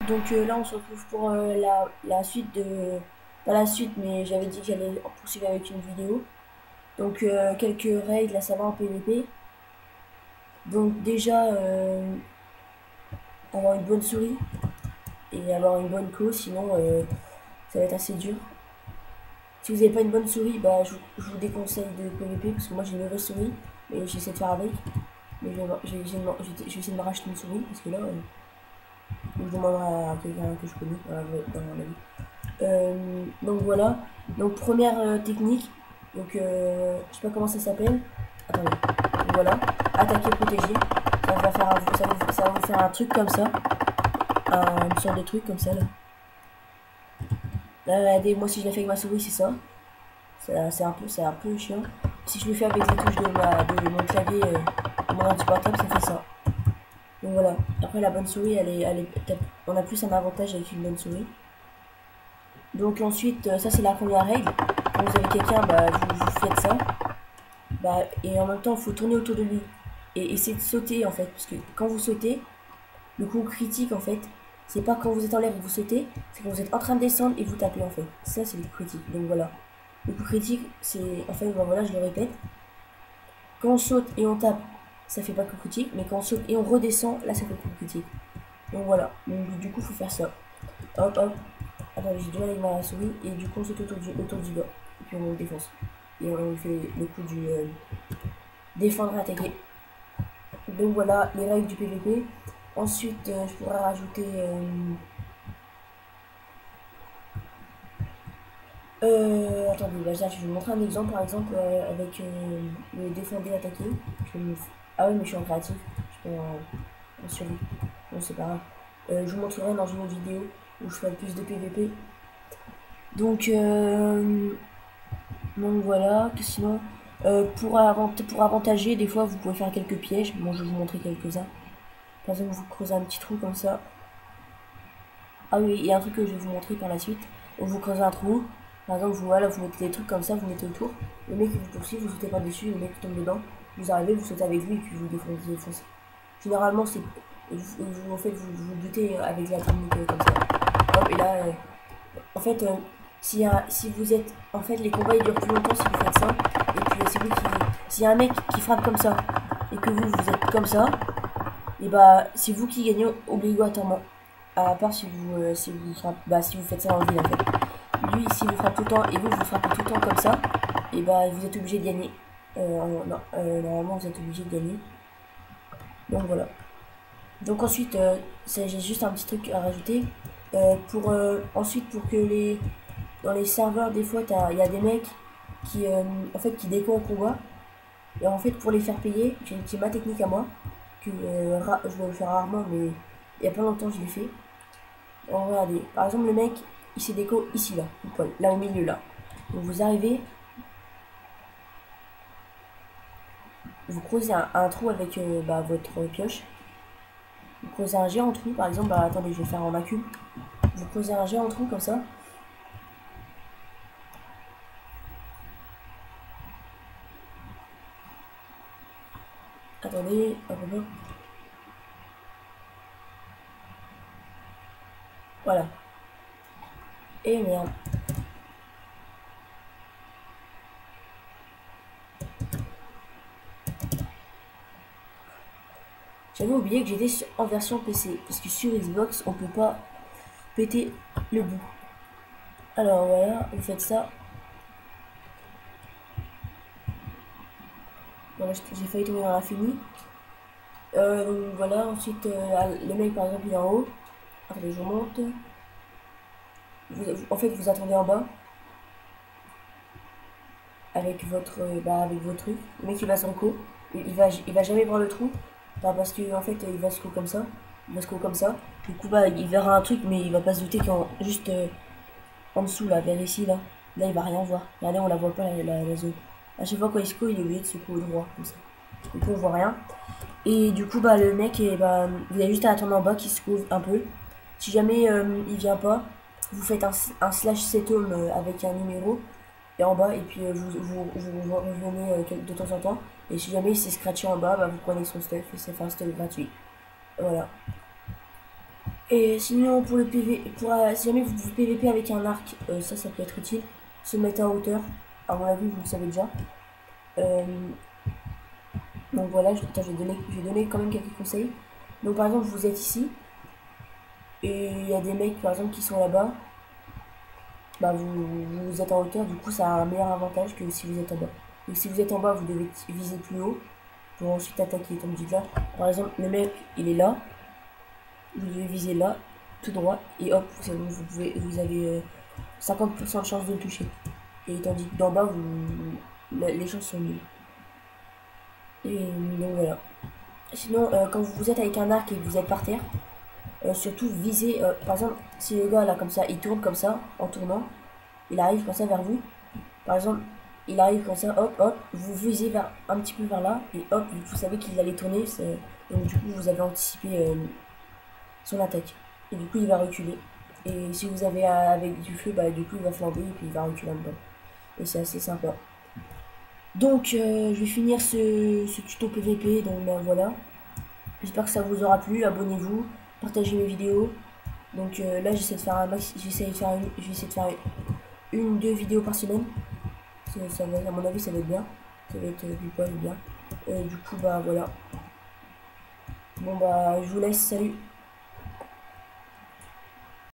Donc là, on se retrouve pour la suite de... Pas la suite, mais j'avais dit que j'allais poursuivre avec une vidéo. Donc quelques règles à savoir en PvP. Donc déjà, avoir une bonne souris et avoir une bonne queue, sinon ça va être assez dur. Si vous n'avez pas une bonne souris, bah, je vous déconseille de PvP parce que moi j'ai une mauvaise souris et j'essaie de faire avec. Mais je vais essayer de me racheter une souris parce que là, je demanderai à quelqu'un que je connais dans mon avis. Donc voilà. Donc première technique. Donc je sais pas comment ça s'appelle. Attendez. Donc, voilà. Attaquer, protéger. Ça va vous faire un truc comme ça. Une sorte de truc comme ça là. Là, regardez, moi si je l'ai fait avec ma souris, c'est ça. C'est un peu chiant. Si je le fais avec les touches de mon clavier, mon ordi portable, ça fait ça. Donc voilà. Après la bonne souris, on a plus un avantage avec une bonne souris. Donc ensuite, ça c'est la première règle. Quand vous avez quelqu'un, bah, vous faites ça. Bah, et en même temps, il faut tourner autour de lui. Et essayer de sauter en fait. Parce que quand vous sautez, le coup critique en fait, c'est pas quand vous êtes en l'air et vous sautez, c'est quand vous êtes en train de descendre et vous tapez en fait. Ça c'est le coup critique. Donc voilà. Le coup critique, c'est. En fait, bah, voilà, je le répète. Quand on saute et on tape, ça fait pas coup critique. Mais quand on saute et on redescend, là ça fait coup critique. Donc voilà. Donc du coup, il faut faire ça. Hop hop. Attendez, j'ai du mal avec ma souris. Et du coup, on saute autour du gars. Et puis on le défonce. Et on fait le coup du défendre, attaquer. Donc voilà les règles du PVP. Ensuite, je pourrais rajouter. Attendez, bah, je vais vous montrer un exemple par exemple avec le défendre et attaquer. Ah oui, mais je suis en créatif. Je suis en survie. Bon, c'est pas grave. Je vous montrerai dans une autre vidéo où je ferai plus de PVP. Donc, donc voilà. Sinon, pour avantager, des fois vous pouvez faire quelques pièges. Bon, je vais vous montrer quelques-uns. Par exemple, vous creusez un petit trou comme ça. Ah oui, il y a un truc que je vais vous montrer par la suite. Donc vous creusez un trou. Par exemple, vous mettez des trucs comme ça, vous mettez autour. Le mec il vous poursuit, vous sautez par-dessus, le mec tombe dedans. Vous arrivez, vous sautez avec lui et puis vous défoncez. Généralement, c'est. En fait, vous butez avec la technique comme ça. Hop, et là, en fait, si vous êtes. En fait, les combats ils durent plus longtemps si vous faites ça. Et puis, c'est vous qui. S'il y a un mec qui frappe comme ça et que vous êtes comme ça, et bah, c'est vous qui gagnez obligatoirement. À part si vous faites ça en ville en fait. Lui, s'il vous frappe tout le temps et vous frappez tout le temps comme ça, et bah vous êtes obligé de gagner. Non, normalement vous êtes obligé de gagner. Donc voilà. Donc ensuite, j'ai juste un petit truc à rajouter. Ensuite, pour que dans les serveurs, des fois, il y a des mecs qui, en fait, qui déco en combat. Et en fait, pour les faire payer, j'ai ma technique à moi, que je dois le faire rarement, mais il y a pas longtemps je l'ai fait. Alors, regardez, par exemple, le mec, il s'est déco ici, là, là au milieu, là. Donc vous arrivez, vous creusez un trou avec votre pioche. Vous creusez un géant trou, par exemple, bah attendez, je vais faire en macule. Vous creusez un géant trou comme ça. Attendez, hop, hop, hop. Voilà. Et merde. J'avais oublié que j'étais en version PC, parce que sur Xbox, on peut pas péter le bout. Alors voilà, vous faites ça. Voilà, j'ai failli tomber dans l'infini. Donc voilà, ensuite, le mec par exemple il est en haut. Attendez, je remonte. En fait, vous attendez en bas avec votre truc. Le mec il va se reco. Il va jamais voir le trou. Bah, parce que en fait il va se co comme ça. Il va se co comme ça. Du coup bah il verra un truc mais il va pas se douter qu'en juste en dessous là, vers ici là. Là il va rien voir. Regardez on la voit pas la zone. À chaque fois quand il se co il est obligé de se co droit comme ça. Du coup on voit rien. Et du coup bah le mec bah, vous avez juste à attendre en bas qu'il se couvre un peu. Si jamais il vient pas, vous faites un slash set home avec un numéro et en bas et puis vous revenez de temps en temps. Et si jamais il s'est scratché en bas, bah, vous prenez son stuff et ça fait un stuff gratuit. Voilà. Et sinon pour le PV, si jamais vous PVP avec un arc, ça peut être utile. Se mettre en hauteur, à mon avis vous le savez déjà. Euh, donc voilà, je vais donner quand même quelques conseils. Donc par exemple vous êtes ici, et il y a des mecs par exemple qui sont là-bas, bah vous êtes en hauteur, du coup ça a un meilleur avantage que si vous êtes en bas. Donc si vous êtes en bas, vous devez viser plus haut pour ensuite attaquer. Comme dit là, par exemple, le mec il est là, vous devez viser là, tout droit, et hop, c'est bon, vous avez 50% de chance de le toucher. Et tandis que d'en bas, les chances sont nulles. Et donc voilà. Sinon, quand vous êtes avec un arc et que vous êtes par terre, surtout visez, par exemple, si le gars là comme ça, il tourne comme ça, en tournant, il arrive comme ça vers vous. Par exemple, il arrive comme ça, hop, hop, vous visez un petit peu vers là, et hop, vous savez qu'il allait tourner, donc du coup vous avez anticipé son attaque. Et du coup il va reculer. Et si vous avez avec du feu, bah du coup il va flamber et puis il va reculer en dedans. Et c'est assez sympa. Donc je vais finir ce tuto PVP, donc ben, voilà. J'espère que ça vous aura plu, abonnez-vous, partagez mes vidéos. Donc là j'essaie de faire un max, j'essaie de faire une, deux vidéos par semaine. Ça va, à mon avis ça va être bien. Ça va être du poil bien. Du coup bah voilà. Bon bah je vous laisse, salut.